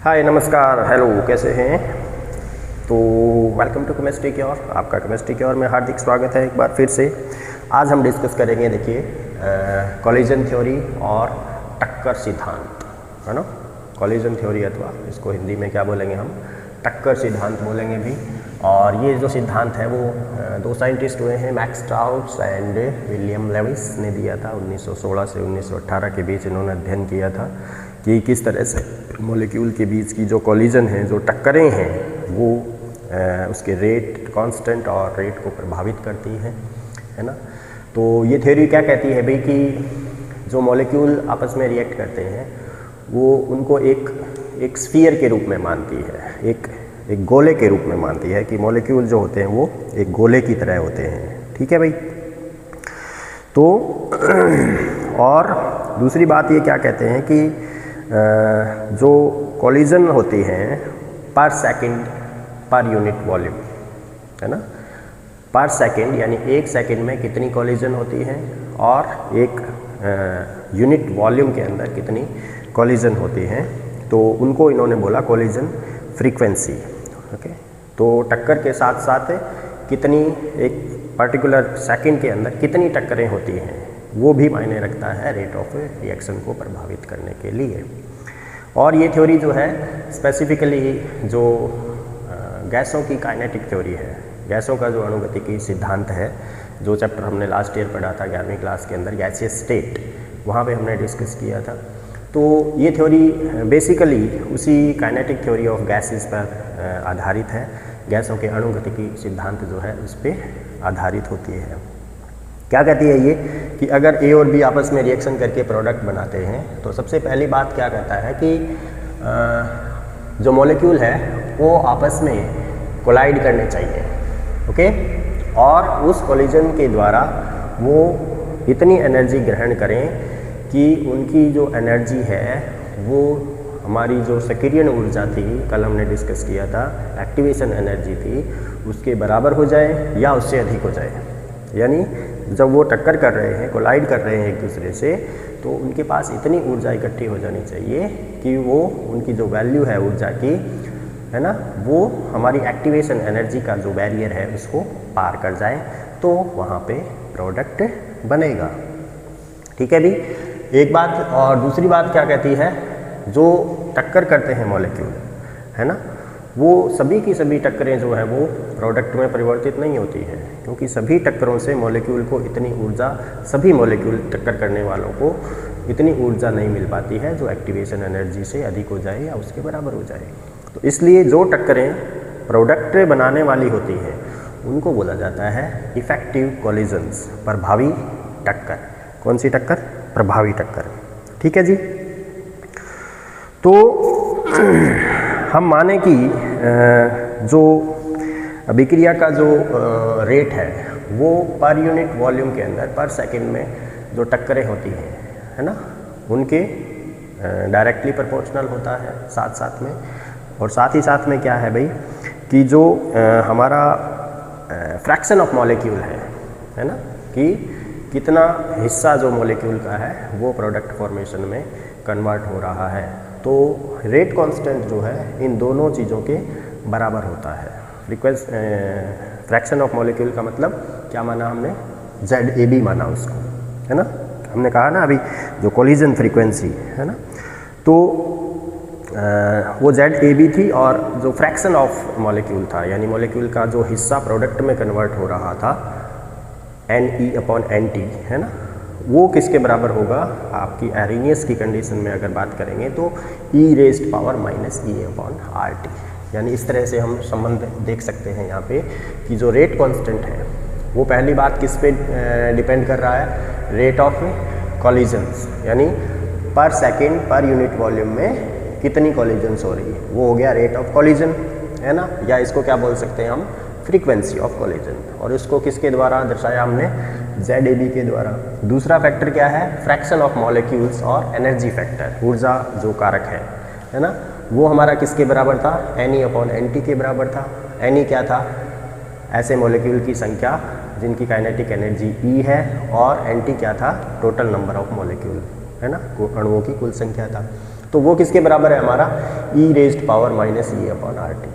हाय नमस्कार हेलो कैसे हैं। तो वेलकम टू केमिस्ट्री क्योर, आपका केमिस्ट्री क्योर में हार्दिक स्वागत है एक बार फिर से। आज हम डिस्कस करेंगे, देखिए कॉलिजन थ्योरी और टक्कर सिद्धांत, है ना। कॉलिजन थ्योरी अथवा इसको हिंदी में क्या बोलेंगे हम, टक्कर सिद्धांत बोलेंगे भी। और ये जो सिद्धांत है वो दो साइंटिस्ट हुए हैं, Max Strauss and William Lewis ने दिया था। 1916 से 1918 के बीच इन्होंने अध्ययन किया था कि किस तरह से मॉलिक्यूल के बीच की जो कॉलिजन है, जो टक्करें हैं, वो उसके रेट कांस्टेंट और रेट को प्रभावित करती हैं, है ना। तो ये थ्योरी क्या कहती है भाई कि जो मॉलिक्यूल आपस में रिएक्ट करते हैं वो उनको एक स्फीयर के रूप में मानती है, एक गोले के रूप में मानती है कि मॉलिक्यूल जो होते हैं वो एक गोले की तरह होते हैं, ठीक है भाई। तो और दूसरी बात ये क्या कहते हैं कि जो कॉलिजन होती हैं पर सेकंड पर यूनिट वॉल्यूम, है ना। पर सेकंड यानी एक सेकंड में कितनी कॉलिजन होती हैं और एक यूनिट वॉल्यूम के अंदर कितनी कॉलिजन होती हैं, तो उनको इन्होंने बोला कॉलिजन फ्रीक्वेंसी। ओके, तो टक्कर के साथ साथ कितनी एक पर्टिकुलर सेकंड के अंदर कितनी टक्करें होती हैं वो भी मायने रखता है रेट ऑफ रिएक्शन को प्रभावित करने के लिए। और ये थ्योरी जो है स्पेसिफिकली जो गैसों की काइनेटिक थ्योरी है, गैसों का जो अणुगतिकी सिद्धांत है, जो चैप्टर हमने लास्ट ईयर पढ़ा था 11वीं क्लास के अंदर, गैसियस स्टेट, वहाँ पे हमने डिस्कस किया था। तो ये थ्योरी बेसिकली उसी काइनेटिक थ्योरी ऑफ गैसेस पर आधारित है। गैसों के अणुगतिकी सिद्धांत जो है उस पर आधारित होती है। क्या कहती है ये कि अगर ए और बी आपस में रिएक्शन करके प्रोडक्ट बनाते हैं तो सबसे पहली बात क्या कहता है कि जो मॉलिक्यूल है वो आपस में कोलाइड करने चाहिए, ओके। और उस कोलिजन के द्वारा वो इतनी एनर्जी ग्रहण करें कि उनकी जो एनर्जी है वो हमारी जो सक्रियण ऊर्जा थी, कल हमने डिस्कस किया था, एक्टिवेशन एनर्जी थी, उसके बराबर हो जाए या उससे अधिक हो जाए। यानी जब वो टक्कर कर रहे हैं, कोलाइड कर रहे हैं एक दूसरे से, तो उनके पास इतनी ऊर्जा इकट्ठी हो जानी चाहिए कि वो उनकी जो वैल्यू है ऊर्जा की, है ना, वो हमारी एक्टिवेशन एनर्जी का जो बैरियर है उसको पार कर जाए, तो वहाँ पे प्रोडक्ट बनेगा, ठीक है भी। एक बात। और दूसरी बात क्या कहती है, जो टक्कर करते हैं मॉलिक्यूल, है ना, वो सभी की सभी टक्करें जो है वो प्रोडक्ट में परिवर्तित नहीं होती हैं, क्योंकि सभी टक्करों से मॉलिक्यूल को इतनी ऊर्जा, सभी मॉलिक्यूल टक्कर करने वालों को इतनी ऊर्जा नहीं मिल पाती है जो एक्टिवेशन एनर्जी से अधिक हो जाए या उसके बराबर हो जाए। तो इसलिए जो टक्करें प्रोडक्ट बनाने वाली होती हैं उनको बोला जाता है इफेक्टिव कॉलिजन्स, प्रभावी टक्कर। कौन सी टक्कर? प्रभावी टक्कर, ठीक है जी। तो हम माने कि जो अभिक्रिया का जो रेट है वो पर यूनिट वॉल्यूम के अंदर पर सेकंड में जो टक्करें होती हैं, है ना, उनके डायरेक्टली प्रोपोर्शनल होता है साथ साथ में। और साथ ही साथ में क्या है भाई कि जो हमारा फ्रैक्शन ऑफ मॉलिक्यूल है ना, कि कितना हिस्सा जो मॉलिक्यूल का है वो प्रोडक्ट फॉर्मेशन में कन्वर्ट हो रहा है, तो रेट कांस्टेंट जो है इन दोनों चीज़ों के बराबर होता है। फ्रैक्शन ऑफ मॉलिक्यूल का मतलब क्या माना हमने, ZAB माना उसको, है ना। हमने कहा ना अभी जो कॉलिजन फ्रीक्वेंसी है ना, तो वो ZAB थी। और जो फ्रैक्शन ऑफ मॉलिक्यूल था, यानी मॉलिक्यूल का जो हिस्सा प्रोडक्ट में कन्वर्ट हो रहा था, NE/NT, है ना, वो किसके बराबर होगा, आपकी एरिनियस की कंडीशन में अगर बात करेंगे तो e⁻⁻⁸ यानी इस तरह से हम संबंध देख सकते हैं यहाँ पे कि जो रेट कांस्टेंट है वो पहली बात किस पे डिपेंड कर रहा है, रेट ऑफ कॉलिजन्स, यानी पर सेकंड पर यूनिट वॉल्यूम में कितनी कॉलिजन्स हो रही है, वो हो गया रेट ऑफ कॉलिजन, है ना। या इसको क्या बोल सकते हैं हम, फ्रीक्वेंसी ऑफ कॉलिजन। और इसको किसके द्वारा दर्शाया हमने, ZAB के द्वारा। दूसरा फैक्टर क्या है, फ्रैक्शन ऑफ मॉलिक्यूल्स और एनर्जी फैक्टर, ऊर्जा जो कारक है ना, वो हमारा किसके बराबर था, NE/NT के बराबर था। NE क्या था, ऐसे मॉलिक्यूल की संख्या जिनकी काइनेटिक एनर्जी E है, और NT क्या था, टोटल नंबर ऑफ मॉलिक्यूल, है ना, अणुओं की कुल संख्या था। तो तो वो किसके बराबर है हमारा e रेज्ड पावर माइनस ई अपॉन आर टी।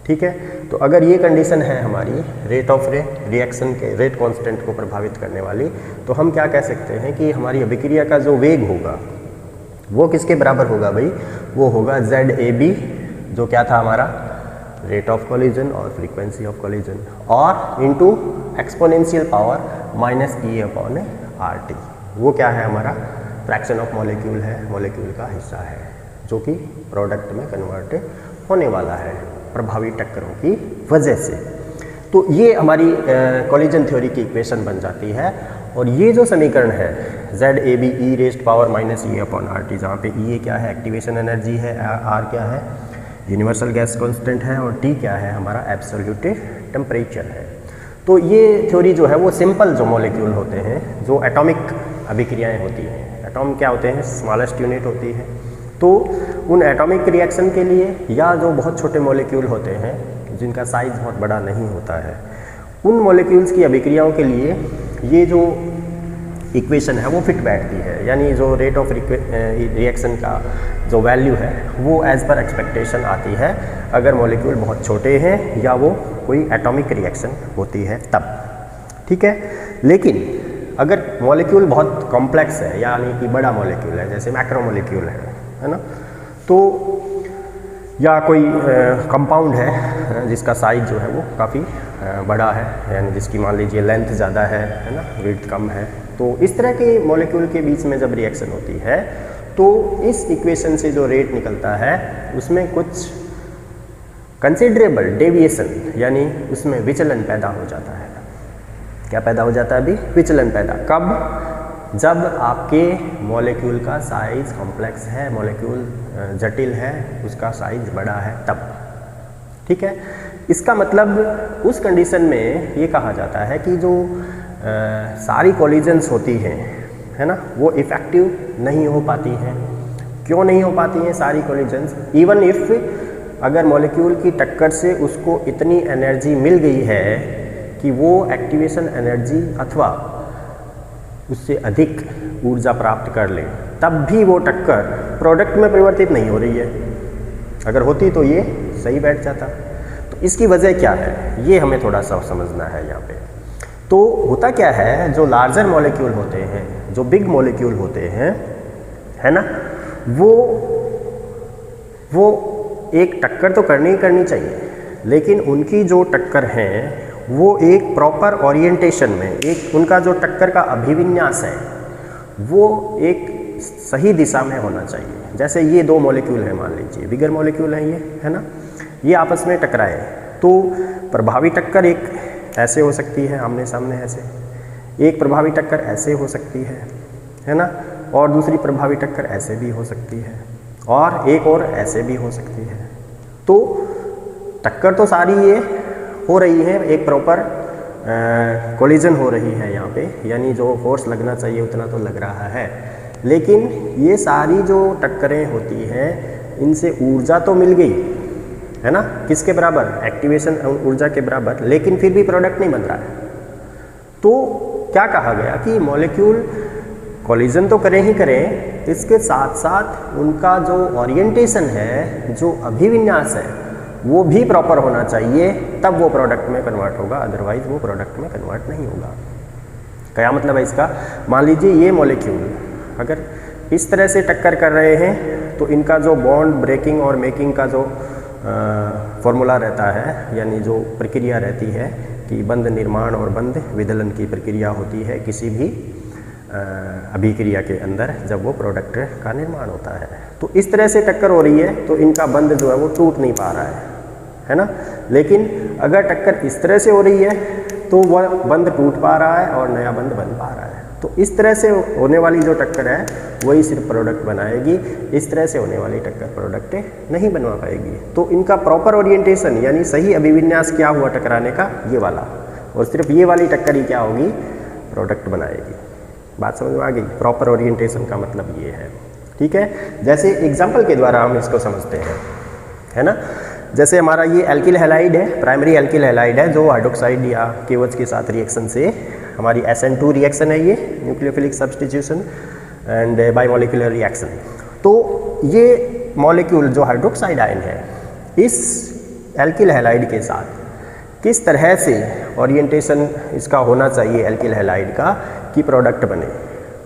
ठीक है, तो अगर ये कंडीशन है हमारी रेट ऑफ रिएक्शन के रेट कांस्टेंट को प्रभावित करने वाली, तो हम क्या कह सकते हैं कि हमारी अभिक्रिया का जो वेग होगा वो किसके बराबर होगा भाई, वो होगा ZAB, जो क्या था हमारा रेट ऑफ कोलिजन और फ्रीक्वेंसी ऑफ कोलिजन, और इनटू एक्सपोनेंशियल पावर माइनस ई अपॉन आर टी। वो क्या है हमारा फ्रैक्शन ऑफ मॉलिक्यूल है, मॉलिक्यूल का हिस्सा है जो कि प्रोडक्ट में कन्वर्ट होने वाला है प्रभावी टक्करों की वजह से। तो ये हमारी कोलिजन थ्योरी की इक्वेशन बन जाती है। और ये जो समीकरण है ZAB e raised power minus ई अपॉन आर टी, जहाँ पे E क्या है एक्टिवेशन एनर्जी है, R क्या है यूनिवर्सल गैस कांस्टेंट है, और T क्या है हमारा एब्सोल्यूट टेम्परेचर है। तो ये थ्योरी जो है वो सिंपल जो मॉलिक्यूल होते हैं, जो एटॉमिक अभिक्रियाएं होती हैं, एटॉम क्या होते हैं स्मॉलेस्ट यूनिट होती है, तो उन एटॉमिक रिएक्शन के लिए या जो बहुत छोटे मॉलिक्यूल होते हैं जिनका साइज बहुत बड़ा नहीं होता है, उन मॉलिक्यूल्स की अभिक्रियाओं के लिए ये जो इक्वेशन है वो फिट बैठती है। यानी जो रेट ऑफ रिएक्शन का जो वैल्यू है वो एज पर एक्सपेक्टेशन आती है अगर मॉलिक्यूल बहुत छोटे हैं या वो कोई एटॉमिक रिएक्शन होती है तब। ठीक है, लेकिन अगर मॉलिक्यूल बहुत कॉम्प्लेक्स है यानी कि बड़ा मॉलिक्यूल है, जैसे मैक्रोमॉलिक्यूल है ना, तो या कोई कंपाउंड है जिसका साइज जो है वो काफ़ी बड़ा है, यानी जिसकी मान लीजिए लेंथ ज़्यादा है ना, विड्थ कम है, तो इस तरह के मॉलिक्यूल के बीच में जब रिएक्शन होती है तो इस इक्वेशन से जो रेट निकलता है उसमें कुछ कंसिडरेबल डेविएशन यानी उसमें विचलन पैदा हो जाता है। क्या पैदा हो जाता है अभी? विचलन पैदा। कब? जब आपके मॉलिक्यूल का साइज कॉम्प्लेक्स है, मॉलिक्यूल जटिल है, उसका साइज बड़ा है तब। ठीक है, इसका मतलब उस कंडीशन में ये कहा जाता है कि जो सारी कोलिजन्स होती हैं है ना, वो इफ़ेक्टिव नहीं हो पाती हैं। क्यों नहीं हो पाती हैं सारी कोलिजन्स? इवन इफ़ अगर मॉलिक्यूल की टक्कर से उसको इतनी एनर्जी मिल गई है कि वो एक्टिवेशन एनर्जी अथवा उससे अधिक ऊर्जा प्राप्त कर ले, तब भी वो टक्कर प्रोडक्ट में परिवर्तित नहीं हो रही है। अगर होती तो ये सही बैठ जाता। तो इसकी वजह क्या है ये हमें थोड़ा सा समझना है यहाँ पे। तो होता क्या है, जो लार्जर मॉलिक्यूल होते हैं, जो बिग मॉलिक्यूल होते हैं है ना, वो एक टक्कर तो करनी ही करनी चाहिए, लेकिन उनकी जो टक्कर है वो एक प्रॉपर ओरिएंटेशन में, एक उनका जो टक्कर का अभिविन्यास है वो एक सही दिशा में होना चाहिए। जैसे ये दो मॉलिक्यूल हैं, मान लीजिए बिगर मॉलिक्यूल हैं ये है ना, ये आपस में टकराए तो प्रभावी टक्कर एक ऐसे हो सकती है आमने सामने ऐसे, एक प्रभावी टक्कर ऐसे हो सकती है ना, और दूसरी प्रभावी टक्कर ऐसे भी हो सकती है, और एक और ऐसे भी हो सकती है। तो टक्कर तो सारी ये हो रही है, एक प्रॉपर कोलिजन हो रही है यहाँ पे, यानी जो फोर्स लगना चाहिए उतना तो लग रहा है, लेकिन ये सारी जो टक्करें होती हैं इनसे ऊर्जा तो मिल गई है ना, किसके बराबर? एक्टिवेशन ऊर्जा के बराबर, लेकिन फिर भी प्रोडक्ट नहीं बन रहा है। तो क्या कहा गया कि मॉलिक्यूल कोलिजन तो करें ही करें, इसके साथ साथ उनका जो ओरिएंटेशन है, जो अभिविन्यास है, वो भी प्रॉपर होना चाहिए, तब वो प्रोडक्ट में कन्वर्ट होगा, अदरवाइज वो प्रोडक्ट में कन्वर्ट नहीं होगा। क्या मतलब है इसका? मान लीजिए ये मॉलिक्यूल अगर इस तरह से टक्कर कर रहे हैं तो इनका जो बॉन्ड ब्रेकिंग और मेकिंग का जो फॉर्मूला रहता है, यानी जो प्रक्रिया रहती है कि बंध निर्माण और बंध विदलन की प्रक्रिया होती है किसी भी अभिक्रिया के अंदर जब वो प्रोडक्ट का निर्माण होता है। तो इस तरह से टक्कर हो रही है तो इनका बंध जो है वो टूट नहीं पा रहा है ना, लेकिन अगर टक्कर इस तरह से हो रही है तो वह बंध टूट पा रहा है और नया बंध बन पा रहा है। तो इस तरह से होने वाली जो टक्कर है वही सिर्फ प्रोडक्ट बनाएगी, इस तरह से होने वाली टक्कर प्रोडक्ट नहीं बनवा पाएगी। तो इनका प्रॉपर ओरिएंटेशन यानी सही अभिविन्यास क्या हुआ टकराने का? ये वाला, और सिर्फ ये वाली टक्कर ही क्या होगी? प्रोडक्ट बनाएगी। बात समझ में आ गई? प्रॉपर ओरिएंटेशन का मतलब ये है। ठीक है, जैसे एग्जाम्पल के द्वारा हम इसको समझते हैं है ना। जैसे हमारा ये एल्किल हैलाइड है, प्राइमरी एल्किल हैलाइड है, जो हाइड्रोक्साइड या KOH के साथ रिएक्शन से हमारी SN2 रिएक्शन है, ये न्यूक्लियोफिलिक सब्स्टिट्यूशन एंड बाइमोलिकुलर रिएक्शन। तो ये मॉलिक्यूल जो हाइड्रोक्साइड आयन है इस एल्किल हैलाइड के साथ किस तरह से ओरिएंटेशन इसका होना चाहिए एल्किल हैलाइड का कि प्रोडक्ट बने,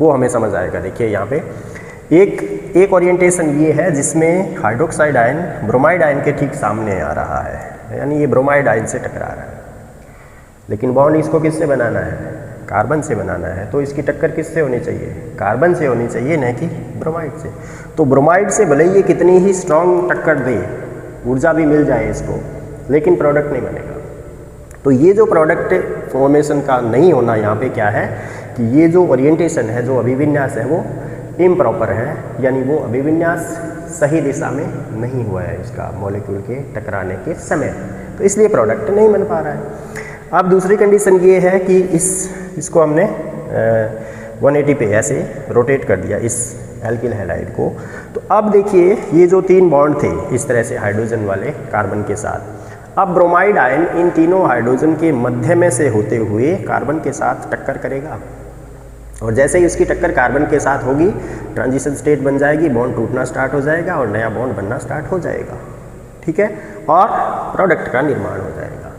वो हमें समझ आएगा। देखिए यहाँ पे एक ओरिएंटेशन ये है जिसमें हाइड्रोक्साइड आयन ब्रोमाइड आयन के ठीक सामने आ रहा है, यानी ये ब्रोमाइड आयन से टकरा रहा है, लेकिन बॉन्ड इसको किससे बनाना है, कार्बन से बनाना है। तो इसकी टक्कर किससे होनी चाहिए, कार्बन से होनी चाहिए, न कि ब्रोमाइड से। तो ब्रोमाइड से भले ये कितनी ही स्ट्रॉन्ग टक्कर दे, ऊर्जा भी मिल जाए इसको, लेकिन प्रोडक्ट नहीं बनेगा। तो ये जो प्रोडक्ट फॉर्मेशन का नहीं होना यहाँ पे क्या है कि ये जो ओरिएंटेशन है, जो अभिविन्यास है, वो इम्प्रॉपर है, यानी वो अभिविन्यास सही दिशा में नहीं हुआ है इसका मॉलिक्यूल के टकराने के समय, तो इसलिए प्रोडक्ट नहीं बन पा रहा है। अब दूसरी कंडीशन ये है कि इसको हमने 180 पे ऐसे रोटेट कर दिया इस एल्किल हैलाइड को। तो अब देखिए ये जो 3 बॉन्ड थे इस तरह से हाइड्रोजन वाले कार्बन के साथ, अब ब्रोमाइड आयन इन तीनों हाइड्रोजन के मध्य में से होते हुए कार्बन के साथ टक्कर करेगा, और जैसे ही उसकी टक्कर कार्बन के साथ होगी ट्रांजिशन स्टेट बन जाएगी, बॉन्ड टूटना स्टार्ट हो जाएगा और नया बॉन्ड बनना स्टार्ट हो जाएगा, ठीक है, और प्रोडक्ट का निर्माण हो जाएगा।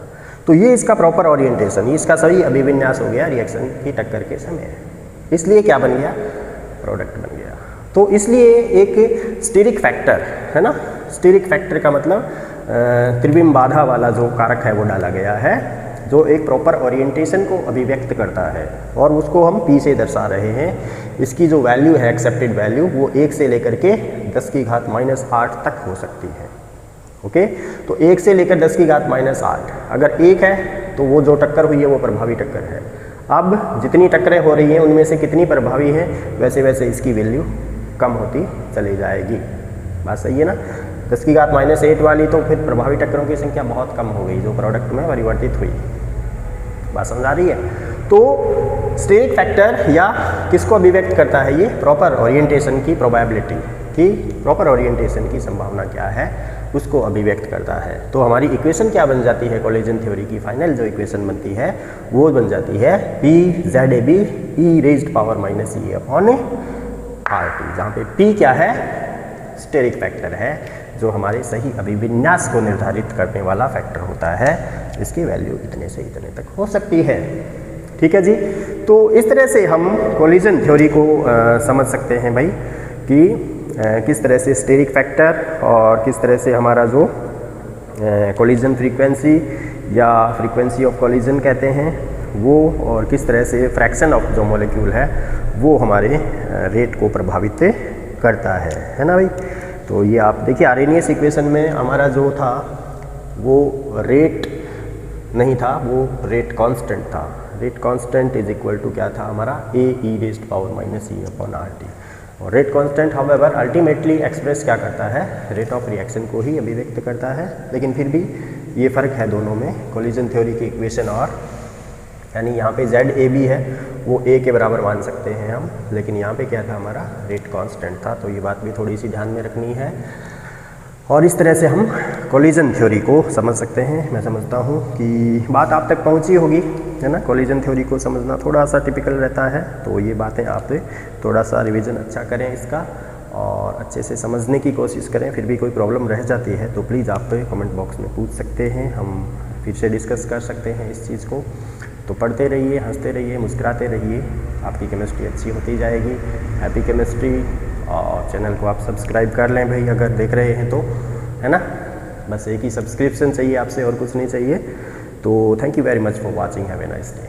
तो ये इसका प्रॉपर ओरिएंटेशन, इसका सही अभिविन्यास हो गया रिएक्शन की टक्कर के समय, इसलिए क्या बन गया, प्रोडक्ट बन गया। तो इसलिए एक स्टीरिक फैक्टर है ना, स्टीरिक फैक्टर का मतलब त्रिविम बाधा वाला जो कारक है वो डाला गया है, जो एक प्रॉपर ओरिएंटेशन को अभिव्यक्त करता है, और उसको हम P से दर्शा रहे हैं। इसकी जो वैल्यू है एक्सेप्टेड वैल्यू वो 1 से लेकर के 10 की घात -8 तक हो सकती है। ओके, तो 1 से लेकर 10 की घात -8, अगर 1 है तो वो जो टक्कर हुई है वो प्रभावी टक्कर है। अब जितनी टक्करें हो रही हैं उनमें से कितनी प्रभावी हैं, वैसे वैसे इसकी वैल्यू कम होती चली जाएगी। बात सही है ना, 10 की घात -8 वाली तो फिर प्रभावी टक्करों की संख्या बहुत कम हो गई जो प्रोडक्ट में परिवर्तित हुई। बात समझ आ रही है। तो स्टीरिक फैक्टर या किसको अभिव्यक्त करता है, ये प्रॉपर ओरिएंटेशन की प्रोबेबिलिटी की, प्रॉपर ओरिएंटेशन की संभावना क्या है उसको अभिव्यक्त करता है। तो हमारी इक्वेशन क्या बन जाती है, कोलिजन थ्योरी की फाइनल जो इक्वेशन बनती है वो बन जाती है PZAB e⁻⁻RT, जहाँ पे P क्या है, स्टेरिक फैक्टर है, जो हमारे सही अभिविन्यास को निर्धारित करने वाला फैक्टर होता है। इसकी वैल्यू इतने से इतने तक हो सकती है, ठीक है जी। तो इस तरह से हम कोलिजन थ्योरी को समझ सकते हैं भाई कि किस तरह से स्टेरिक फैक्टर और किस तरह से हमारा जो कोलिजन फ्रीक्वेंसी या फ्रीक्वेंसी ऑफ कोलिजन कहते हैं वो, और किस तरह से फ्रैक्शन ऑफ जो मॉलिक्यूल है वो हमारे रेट को प्रभावित करता है ना भाई। तो ये आप देखिए आर्हेनियस इक्वेशन में हमारा जो था वो रेट नहीं था, वो रेट कांस्टेंट था। Rate constant is equal to क्या था हमारा, Ae⁻⁻ E/RT। और rate constant however ultimately express क्या करता है, रेट ऑफ रिएक्शन को ही अभिव्यक्त करता है। लेकिन फिर भी ये फ़र्क है दोनों में, कोलिजन थ्योरी की इक्वेशन और, यानी यहाँ पे ZAB है वो A के बराबर मान सकते हैं हम, लेकिन यहाँ पे क्या था हमारा, रेट कांस्टेंट था। तो ये बात भी थोड़ी सी ध्यान में रखनी है, और इस तरह से हम कोलिजन थ्योरी को समझ सकते हैं। मैं समझता हूँ कि बात आप तक पहुँची होगी, है ना। कोलिजन थ्योरी को समझना थोड़ा सा टिपिकल रहता है, तो ये बातें आप थोड़ा सा रिवीजन अच्छा करें इसका और अच्छे से समझने की कोशिश करें। फिर भी कोई प्रॉब्लम रह जाती है तो प्लीज़ आप कमेंट बॉक्स में पूछ सकते हैं, हम फिर से डिस्कस कर सकते हैं इस चीज़ को। तो पढ़ते रहिए, हंसते रहिए, मुस्कुराते रहिए, आपकी केमिस्ट्री अच्छी होती जाएगी। हैप्पी केमिस्ट्री, और चैनल को आप सब्सक्राइब कर लें भाई अगर देख रहे हैं तो, है ना। बस एक ही सब्सक्रिप्शन चाहिए आपसे और कुछ नहीं चाहिए। तो thank you very much for watching, have a nice day.